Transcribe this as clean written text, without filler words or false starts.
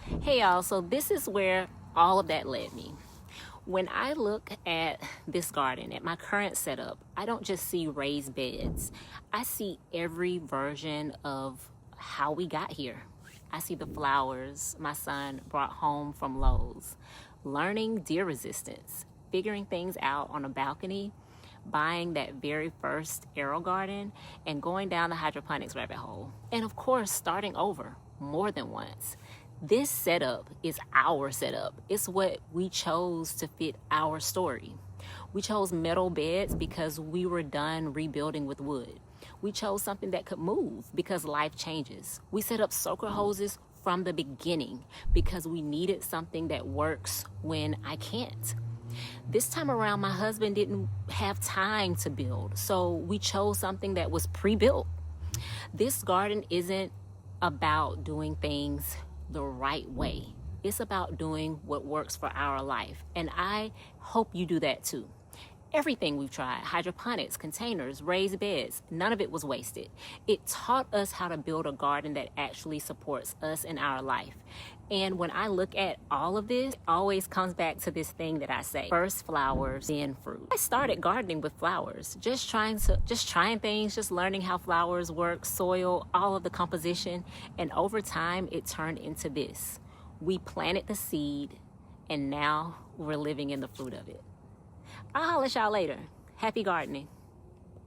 Hey y'all, so this is where all of that led me. When I look at this garden, at my current setup, I don't just see raised beds. I see every version of how we got here. I see the flowers my son brought home from Lowe's, learning deer resistance, figuring things out on a balcony, buying that very first arrow garden, and going down the hydroponics rabbit hole. And of course, starting over more than once. This setup is our setup. It's what we chose to fit our story. We chose metal beds because we were done rebuilding with wood. We chose something that could move because life changes. We set up soaker hoses from the beginning because we needed something that works when I can't. This time around, my husband didn't have time to build, so we chose something that was pre-built. This garden isn't about doing things the right way. It's about doing what works for our life. And I hope you do that too. Everything we've tried, hydroponics, containers, raised beds, none of it was wasted. It taught us how to build a garden that actually supports us in our life. And when I look at all of this, it always comes back to this thing that I say, first flowers, then fruit. I started gardening with flowers, just trying things, just learning how flowers work, soil, all of the composition. And over time, it turned into this. We planted the seed and now we're living in the fruit of it. I'll holler at y'all later. Happy gardening.